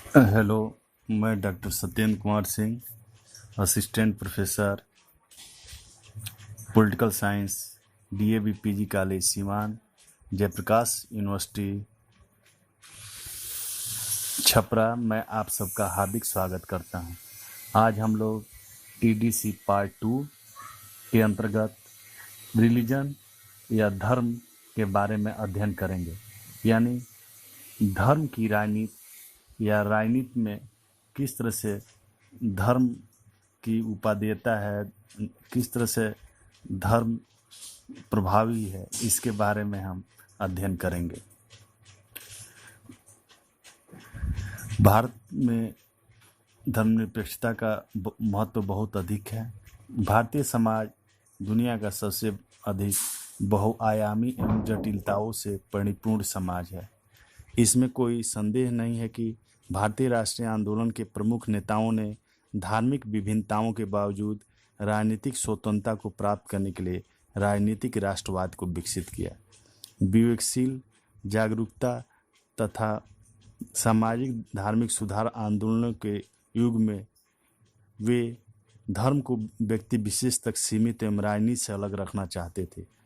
Hello. मैं doctor Satyendra Kumar Singh, assistant professor political science, DAV PG college Siwan, Jayprakash university Chhapra. मैं आप सबका हार्दिक स्वागत करता हूं। आज हम लोग टीडीसी पार्ट 2 के अंतर्गत रिलीजन या धर्म के बारे में अध्ययन करेंगे, यानी धर्म की राजनीति या राजनीति में किस तरह से धर्म की उपादेयता है, किस तरह से धर्म प्रभावी है, इसके बारे में हम अध्ययन करेंगे। भारत में धर्मनिरपेक्षता का महत्व बहुत अधिक है। भारतीय समाज दुनिया का सबसे अधिक बहुआयामी एवं जटिलताओं से परिपूर्ण समाज है। इसमें कोई संदेह नहीं है कि भारतीय राष्ट्रीय आंदोलन के प्रमुख नेताओं ने धार्मिक विभिन्नताओं के बावजूद राजनीतिक स्वतंत्रता को प्राप्त करने के लिए राजनीतिक राष्ट्रवाद को विकसित किया। विवेकशील जागरूकता तथा सामाजिक धार्मिक सुधार आंदोलनों के युग में वे धर्म को व्यक्ति विशेष तक सीमित एवं राजनीति से अलग रखना चाहते थे।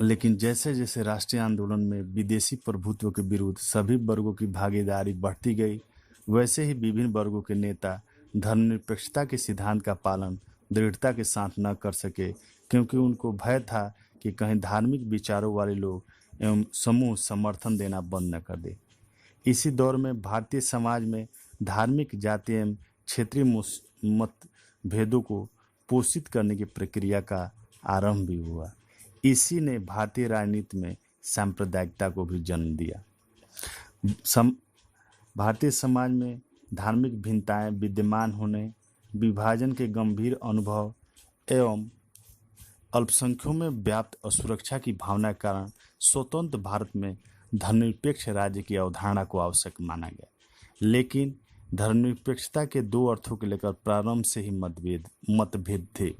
लेकिन जैसे जैसे राष्ट्रीय आंदोलन में विदेशी प्रभुत्व के विरुद्ध सभी वर्गों की भागीदारी बढ़ती गई, वैसे ही विभिन्न वर्गों के नेता धर्मनिरपेक्षता के सिद्धांत का पालन दृढ़ता के साथ न कर सके, क्योंकि उनको भय था कि कहीं धार्मिक विचारों वाले लोग एवं समूह समर्थन देना बंद न कर दे। इसी दौर में भारतीय समाज में धार्मिक, जाति एवं क्षेत्रीय मतभेदों को पोषित करने की प्रक्रिया का आरंभ भी हुआ। इसी ने भारतीय राजनीति में सांप्रदायिकता को भी जन्म दिया। भारतीय समाज में धार्मिक भिन्नताएं विद्यमान होने, विभाजन के गंभीर अनुभव एवं अल्पसंख्यकों में व्याप्त असुरक्षा की भावना के कारण स्वतंत्र भारत में धर्मनिरपेक्ष राज्य की अवधारणा को आवश्यक माना गया। लेकिन धर्मनिरपेक्षता के दो अर्थों को लेकर प्रारंभ से ही मतभेद थे।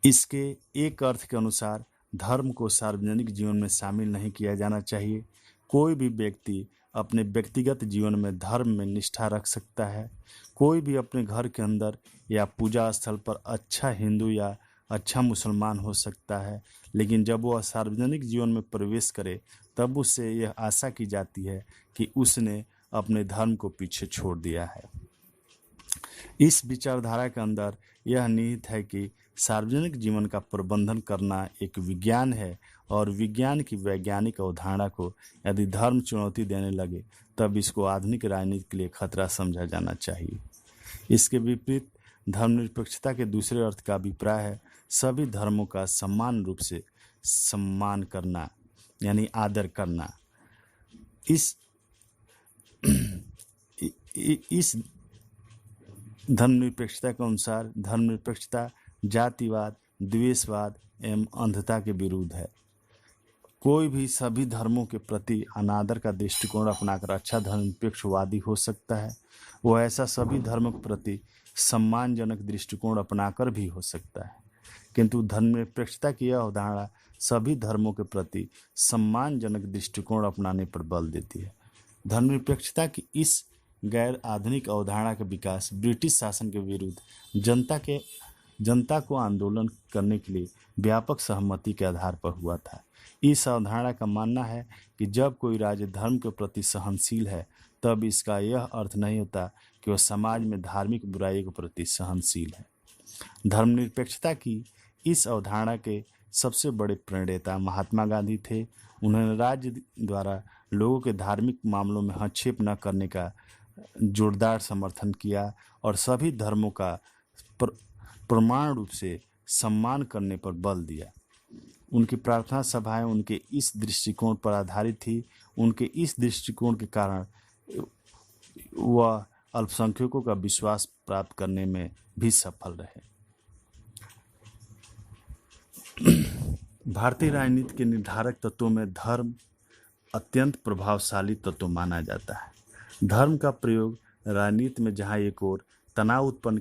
इसके एक अर्थ के अनुसार धर्म को सार्वजनिक जीवन में शामिल नहीं किया जाना चाहिए। कोई भी व्यक्ति अपने व्यक्तिगत जीवन में धर्म में निष्ठा रख सकता है। कोई भी अपने घर के अंदर या पूजा स्थल पर अच्छा हिंदू या अच्छा मुसलमान हो सकता है, लेकिन जब वह सार्वजनिक जीवन में प्रवेश करे तब उससे यह आशा की जाती है कि उसने अपने धर्म को पीछे छोड़ दिया है। इस विचारधारा के अंदर यह निहित है कि सार्वजनिक जीवन का प्रबंधन करना एक विज्ञान है और विज्ञान की वैज्ञानिक अवधारणा को यदि धर्म चुनौती देने लगे तब इसको आधुनिक राजनीति के लिए खतरा समझा जाना चाहिए। इसके विपरीत धर्मनिरपेक्षता के दूसरे अर्थ का अभिप्राय है सभी धर्मों का समान रूप से सम्मान करना, यानी आदर करना। इस धर्मनिरपेक्षता के अनुसार धर्मनिरपेक्षता जातिवाद, द्वेषवाद एवं अंधता के विरुद्ध है। कोई भी सभी धर्मों के प्रति अनादर का दृष्टिकोण अपनाकर अच्छा धर्मनिरपेक्षवादी हो सकता है। वह ऐसा सभी धर्मों के प्रति सम्मानजनक दृष्टिकोण अपनाकर भी हो सकता है। किंतु धर्मनिरपेक्षता की यह अवधारणा सभी धर्मों के प्रति सम्मानजनक दृष्टिकोण अपनाने पर बल देती है। धर्मनिरपेक्षता की इस गैर आधुनिक अवधारणा का विकास ब्रिटिश शासन के विरुद्ध जनता को आंदोलन करने के लिए व्यापक सहमति के आधार पर हुआ था। इस अवधारणा का मानना है कि जब कोई राज्य धर्म के प्रति सहनशील है तब इसका यह अर्थ नहीं होता कि वह समाज में धार्मिक बुराइयों के प्रति सहनशील है। धर्मनिरपेक्षता की इस अवधारणा के सबसे बड़े प्रणेता महात्मा गांधी थे। उन्होंने राज्य द्वारा लोगों के धार्मिक मामलों में हस्तक्षेप न करने का जोरदार समर्थन किया और सभी धर्मों का प्रमाण रूप से सम्मान करने पर बल दिया। उनकी प्रार्थना सभाएं उनके इस दृष्टिकोण पर आधारित थी। उनके इस दृष्टिकोण के कारण वह अल्पसंख्यकों का विश्वास प्राप्त करने में भी सफल रहे। भारतीय राजनीति के निर्धारक तत्वों में धर्म अत्यंत प्रभावशाली तत्व माना जाता है। धर्म का प्रयोग राजनीति में जहां एक ओर तनाव उत्पन्न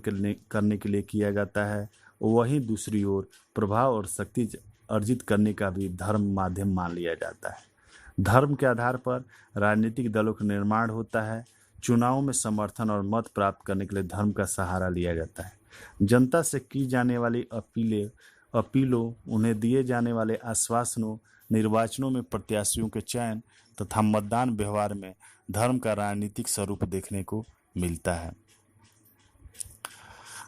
करने के लिए किया जाता है, वहीं दूसरी ओर प्रभाव और शक्ति अर्जित करने का भी धर्म माध्यम मान लिया जाता है। धर्म के आधार पर राजनीतिक दलों का निर्माण होता है। चुनाव में समर्थन और मत प्राप्त करने के लिए धर्म का सहारा लिया जाता है। जनता से की जाने वाली अपीलों, उन्हें दिए जाने वाले आश्वासनों, निर्वाचनों में प्रत्याशियों के चयन तथा मतदान व्यवहार में धर्म का राजनीतिक स्वरूप देखने को मिलता है।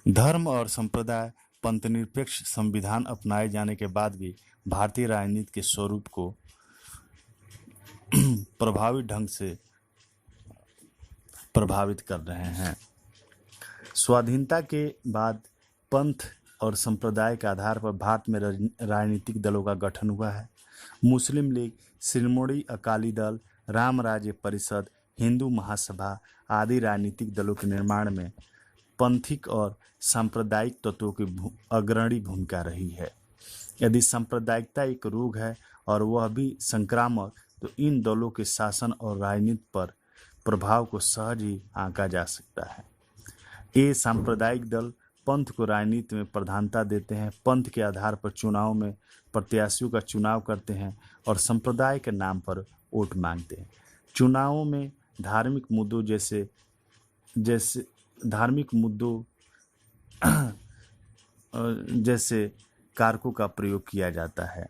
धर्म और संप्रदाय पंथनिरपेक्ष संविधान अपनाए जाने के बाद भी भारतीय राजनीति के स्वरूप को प्रभावी ढंग से प्रभावित कर रहे हैं। स्वाधीनता के बाद पंथ और संप्रदाय के आधार पर भारत में राजनीतिक दलों का गठन हुआ है। मुस्लिम लीग, शिरोमणि अकाली दल, राम राज्य परिषद, हिंदू महासभा आदि राजनीतिक दलों के निर्माण में पंथिक और सांप्रदायिक तत्वों की अग्रणी भूमिका रही है। यदि सांप्रदायिकता एक रोग है और वह भी संक्रामक, तो इन दलों के शासन और राजनीति पर प्रभाव को सहज ही आंका जा सकता है। ये सांप्रदायिक दल पंथ को राजनीति में प्रधानता देते हैं, पंथ के आधार पर चुनाव में प्रत्याशियों का चुनाव करते हैं और संप्रदाय के नाम पर वोट मांगते हैं। चुनावों में धार्मिक मुद्दों जैसे कारकों का प्रयोग किया जाता है।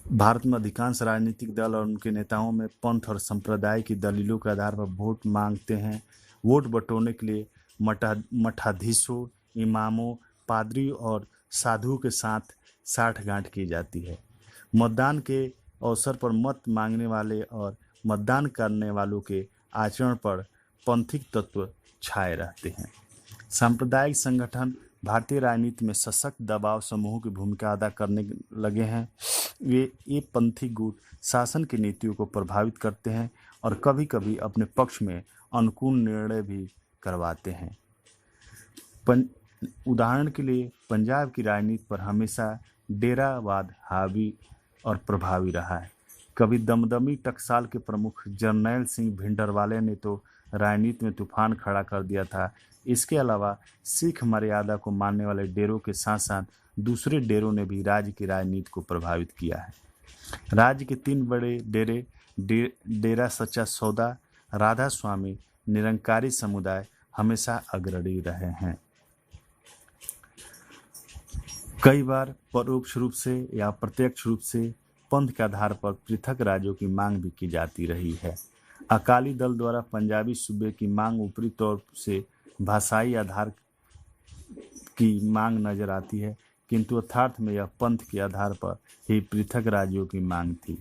भारत में अधिकांश राजनीतिक दल और उनके नेताओं में पंथ और संप्रदाय की दलीलों के आधार पर वोट मांगते हैं। वोट बटोरने के लिए मठाधीशों, इमामों, पादरी और साधुओं के साथ साठगांठ की जाती है। मतदान के अवसर पर मत मांगने वाले और मतदान करने वालों के आचरण पर पंथिक तत्व छाए रहते हैं। सांप्रदायिक संगठन भारतीय राजनीति में सशक्त दबाव समूहों की भूमिका अदा करने लगे हैं। ये पंथी गुट शासन की नीतियों को प्रभावित करते हैं और कभी कभी अपने पक्ष में अनुकूल निर्णय भी करवाते हैं। उदाहरण के लिए पंजाब की राजनीति पर हमेशा डेरावाद हावी और प्रभावी रहा है। कभी दमदमी टकसाल के प्रमुख जरनैल सिंह भिंडरवाले ने तो राजनीति में तूफान खड़ा कर दिया था। इसके अलावा सिख मर्यादा को मानने वाले डेरों के साथ साथ दूसरे डेरों ने भी राज्य की राजनीति को प्रभावित किया है। राज्य के 3 बड़े डेरे डेरा सच्चा सौदा, राधा स्वामी, निरंकारी समुदाय हमेशा अग्रणी रहे हैं। कई बार परोक्ष रूप से या प्रत्यक्ष रूप से पंथ के आधार पर पृथक राज्यों की मांग भी की जाती रही है। अकाली दल द्वारा पंजाबी सूबे की मांग ऊपरी तौर से भाषाई आधार की मांग नजर आती है, किंतु यथार्थ में यह पंथ के आधार पर ही पृथक राज्यों की मांग थी।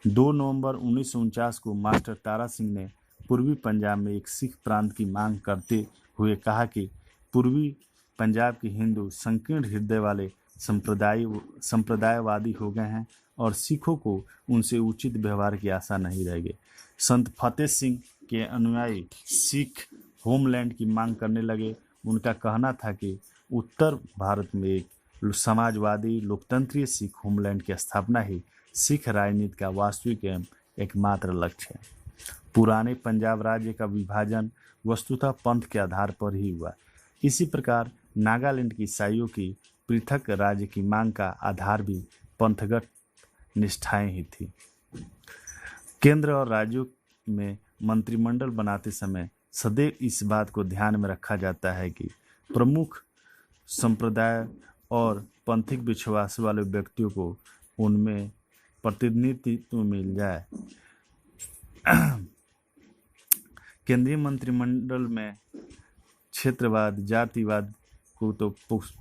2 नवंबर 1949 को मास्टर तारा सिंह ने पूर्वी पंजाब में एक सिख प्रांत की मांग करते हुए कहा कि पूर्वी पंजाब के हिंदू संकीर्ण हृदय वाले संप्रदायवादी हो गए हैं और सिखों को उनसे उचित व्यवहार की आशा नहीं रह गई। संत फतेह सिंह के अनुयायी सिख होमलैंड की मांग करने लगे। उनका कहना था कि उत्तर भारत में एक समाजवादी लोकतंत्रीय सिख होमलैंड की स्थापना ही सिख राजनीति का वास्तविक एवं एकमात्र लक्ष्य है। पुराने पंजाब राज्य का विभाजन वस्तुतः पंथ के आधार पर ही हुआ। इसी प्रकार नागालैंड की ईसाइयों की पृथक राज्य की मांग का आधार भी पंथगत निष्ठाएं ही थी। केंद्र और राज्यों में मंत्रिमंडल बनाते समय सदैव इस बात को ध्यान में रखा जाता है कि प्रमुख संप्रदाय और पंथिक विश्वास वाले व्यक्तियों को उनमें प्रतिनिधित्व मिल जाए। केंद्रीय मंत्रिमंडल में क्षेत्रवाद, जातिवाद को तो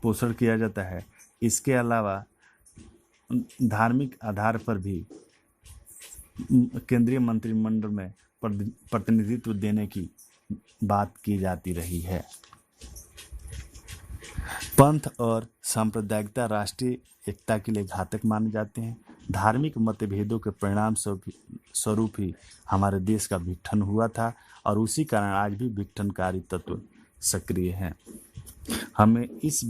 पोषण किया जाता है। इसके अलावा धार्मिक आधार पर भी केंद्रीय मंत्रिमंडल में प्रतिनिधित्व देने की बात की जाती रही है। पंथ और सांप्रदायिकता राष्ट्रीय एकता के लिए घातक माने जाते हैं। धार्मिक मतभेदों के परिणाम स्वरूप ही हमारे देश का विघटन हुआ था और उसी कारण आज भी विघटनकारी तत्व सक्रिय हैं। हमें इस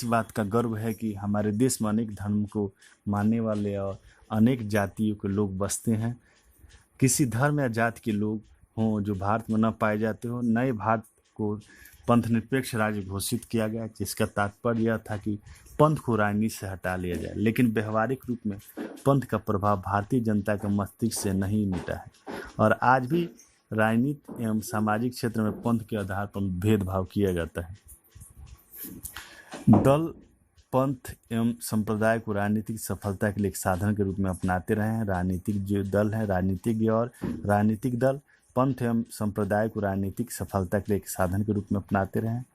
बात का गर्व है कि हमारे देश में अनेक धर्म को मानने वाले और अनेक जातियों के लोग बसते हैं। किसी धर्म या जाति के लोग हों जो भारत में न पाए जाते हो, नए भारत को पंथ निरपेक्ष राज्य घोषित किया गया, जिसका तात्पर्य यह था कि पंथ को राजनीति से हटा लिया जाए। लेकिन व्यवहारिक रूप में पंथ का प्रभाव भारतीय जनता के मस्तिष्क से नहीं मिटा है और आज भी राजनीति एवं सामाजिक क्षेत्र में पंथ के आधार पर भेदभाव किया जाता है। दल पंथ एवं संप्रदाय को राजनीतिक सफलता के लिए एक साधन के रूप में अपनाते रहे हैं। राजनीतिक जो दल है, राजनीतिज्ञ और राजनीतिक दल पंथ एवं संप्रदाय को राजनीतिक सफलता के लिए एक साधन के रूप में अपनाते रहे हैं।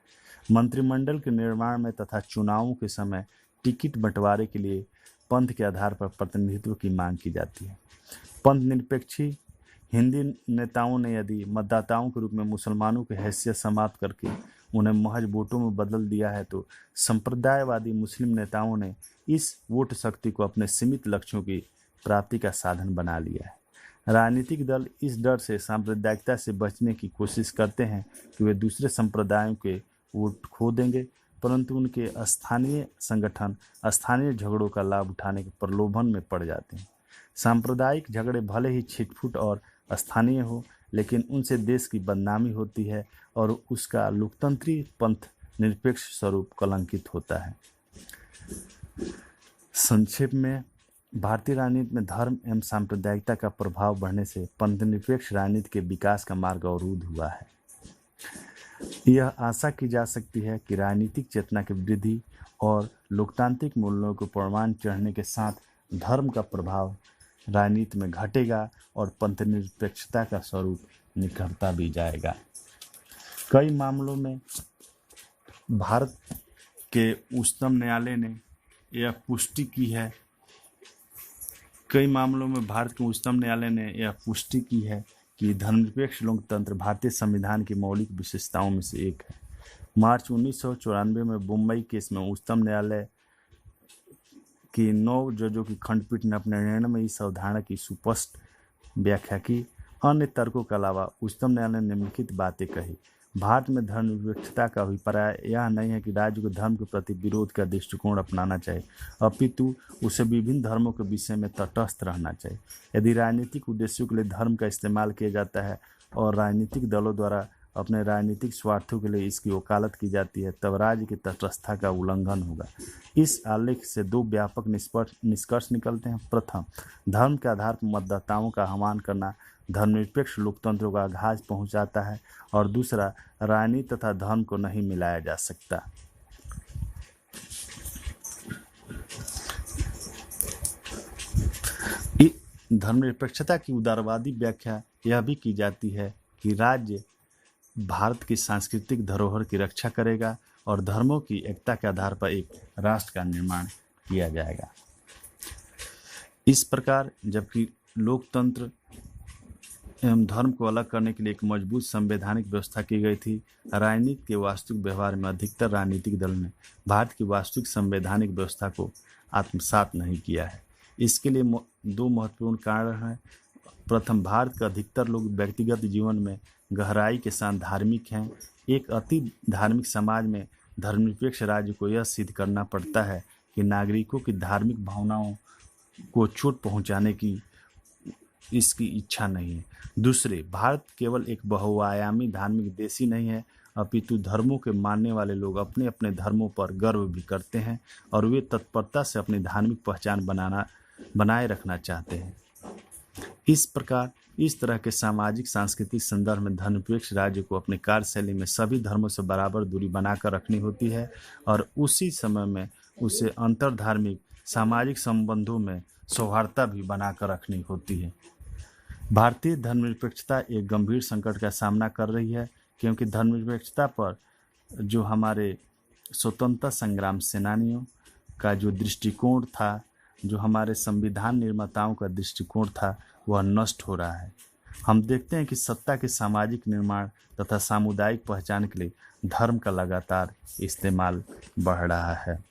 मंत्रिमंडल के निर्माण में तथा चुनावों के समय टिकट बंटवारे के लिए पंथ के आधार पर प्रतिनिधित्व की मांग की जाती है। पंथ निरपेक्षी हिंदी नेताओं ने यदि मतदाताओं के रूप में मुसलमानों की हैसियत समाप्त करके उन्हें महज वोटों में बदल दिया है, तो संप्रदायवादी मुस्लिम नेताओं ने इस वोट शक्ति को अपने सीमित लक्ष्यों की प्राप्ति का साधन बना लिया है। राजनीतिक दल इस डर से सांप्रदायिकता से बचने की कोशिश करते हैं कि वे दूसरे संप्रदायों के वोट खो देंगे, परंतु उनके स्थानीय संगठन स्थानीय झगड़ों का लाभ उठाने के प्रलोभन में पड़ जाते हैं। सांप्रदायिक झगड़े भले ही छिटपुट और स्थानीय हो, लेकिन उनसे देश की बदनामी होती है और उसका लोकतंत्री पंथ निरपेक्ष स्वरूप कलंकित होता है। संक्षेप में, भारतीय राजनीति में धर्म एवं सांप्रदायिकता का प्रभाव बढ़ने से पंथ निरपेक्ष राजनीति के विकास का मार्ग अवरुद्ध हुआ है। यह आशा की जा सकती है कि राजनीतिक चेतना की वृद्धि और लोकतांत्रिक मूल्यों को प्रमाण चढ़ने के साथ धर्म का प्रभाव राजनीति में घटेगा और पंथ निरपेक्षता का स्वरूप निखरता भी जाएगा। कई मामलों में भारत के उच्चतम न्यायालय ने यह पुष्टि की है कि धर्मनिरपेक्ष लोकतंत्र भारतीय संविधान की मौलिक विशेषताओं में से एक है। मार्च 1994 में मुंबई केस में उच्चतम न्यायालय की 9 जजों की खंडपीठ ने अपने निर्णय में इस अवधारणा की सुस्पष्ट व्याख्या की। अन्य तर्कों के अलावा उच्चतम न्यायालय ने निम्नलिखित बातें कही। भारत में धर्मनिरपेक्षता का अभिप्राय यह नहीं है कि राज्य को धर्म के प्रति विरोध का दृष्टिकोण अपनाना चाहिए, अपितु उसे विभिन्न धर्मों के विषय में तटस्थ रहना चाहिए। यदि राजनीतिक उद्देश्यों के लिए धर्म का इस्तेमाल किया जाता है और राजनीतिक दलों द्वारा अपने राजनीतिक स्वार्थों के लिए इसकी वकालत की जाती है, तब राज्य की तटस्थता का उल्लंघन होगा। इस आलेख से 2 व्यापक निष्कर्ष निकलते हैं। प्रथम, धर्म के आधार पर मतदाताओं का आह्वान करना धर्मनिरपेक्ष लोकतंत्र को आघात पहुंचाता है और दूसरा, राजनीति तथा धर्म को नहीं मिलाया जा सकता। धर्मनिरपेक्षता की उदारवादी व्याख्या यह भी की जाती है कि राज्य भारत की सांस्कृतिक धरोहर की रक्षा करेगा और धर्मों की एकता के आधार पर एक राष्ट्र का निर्माण किया जाएगा। इस प्रकार, जबकि लोकतंत्र एवं धर्म को अलग करने के लिए एक मजबूत संवैधानिक व्यवस्था की गई थी, राजनीति के वास्तविक व्यवहार में अधिकतर राजनीतिक दल ने भारत की वास्तविक संवैधानिक व्यवस्था को आत्मसात नहीं किया है। इसके लिए 2 महत्वपूर्ण कारण हैं। प्रथम, भारत के अधिकतर लोग व्यक्तिगत जीवन में गहराई के साथ धार्मिक हैं। एक अति धार्मिक समाज में धर्मनिरपेक्ष राज्य को यह सिद्ध करना पड़ता है कि नागरिकों की धार्मिक भावनाओं को चोट पहुंचाने की इसकी इच्छा नहीं है। दूसरे, भारत केवल एक बहुआयामी धार्मिक देश ही नहीं है, अपितु धर्मों के मानने वाले लोग अपने अपने धर्मों पर गर्व भी करते हैं और वे तत्परता से अपनी धार्मिक पहचान बनाए रखना चाहते हैं। इस प्रकार, इस तरह के सामाजिक सांस्कृतिक संदर्भ में धर्मनिरपेक्ष राज्य को अपनी कार्यशैली में सभी धर्मों से बराबर दूरी बनाकर रखनी होती है और उसी समय में उसे अंतरधार्मिक सामाजिक संबंधों में सौहार्दता भी बनाकर रखनी होती है। भारतीय धर्मनिरपेक्षता एक गंभीर संकट का सामना कर रही है, क्योंकि धर्मनिरपेक्षता पर जो हमारे स्वतंत्रता संग्राम सेनानियों का जो दृष्टिकोण था, जो हमारे संविधान निर्माताओं का दृष्टिकोण था, वह नष्ट हो रहा है। हम देखते हैं कि सत्ता के सामाजिक निर्माण तथा सामुदायिक पहचान के लिए धर्म का लगातार इस्तेमाल बढ़ रहा है।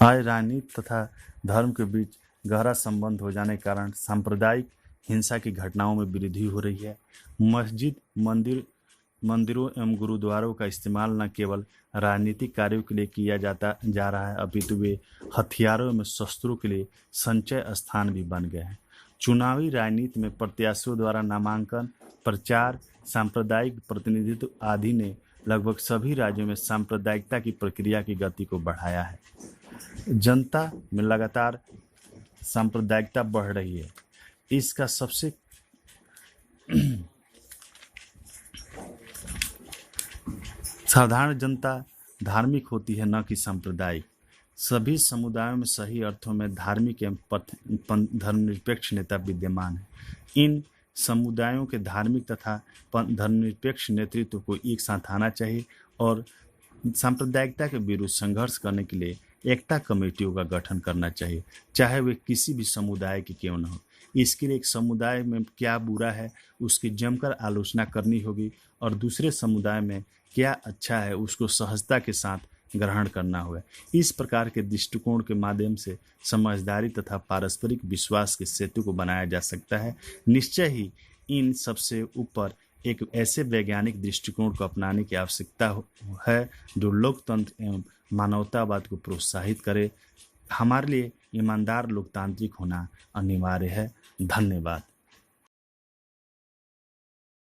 आज राजनीति तथा धर्म के बीच गहरा संबंध हो जाने के कारण सांप्रदायिक हिंसा की घटनाओं में वृद्धि हो रही है। मस्जिद, मंदिर मंदिरों एवं गुरुद्वारों का इस्तेमाल न केवल राजनीतिक कार्यों के लिए किया जा रहा है, अपितु वे हथियारों एवं शस्त्रों के लिए संचय स्थान भी बन गए हैं। चुनावी राजनीति में प्रत्याशियों द्वारा नामांकन, प्रचार, सांप्रदायिक प्रतिनिधित्व आदि ने लगभग सभी राज्यों में सांप्रदायिकता की प्रक्रिया की गति को बढ़ाया है। जनता में लगातार सांप्रदायिकता बढ़ रही है। इसका सबसे साधारण जनता धार्मिक होती है, न कि सांप्रदायिक। सभी समुदायों में सही अर्थों में धार्मिक एवं धर्मनिरपेक्ष नेता विद्यमान हैं। इन समुदायों के धार्मिक तथा धर्मनिरपेक्ष नेतृत्व को एक साथ आना चाहिए और सांप्रदायिकता के विरुद्ध संघर्ष करने के लिए एकता कमेटियों का गठन करना चाहिए, चाहे वे किसी भी समुदाय के क्यों न हो। इसके लिए एक समुदाय में क्या बुरा है उसकी जमकर आलोचना करनी होगी और दूसरे समुदाय में क्या अच्छा है उसको सहजता के साथ ग्रहण करना होगा। इस प्रकार के दृष्टिकोण के माध्यम से समझदारी तथा पारस्परिक विश्वास के सेतु को बनाया जा सकता है। निश्चय ही इन सबसे ऊपर एक ऐसे वैज्ञानिक दृष्टिकोण को अपनाने की आवश्यकता है जो लोकतंत्र एवं मानवतावाद को प्रोत्साहित करे। हमारे लिए ईमानदार लोकतांत्रिक होना अनिवार्य है। धन्यवाद।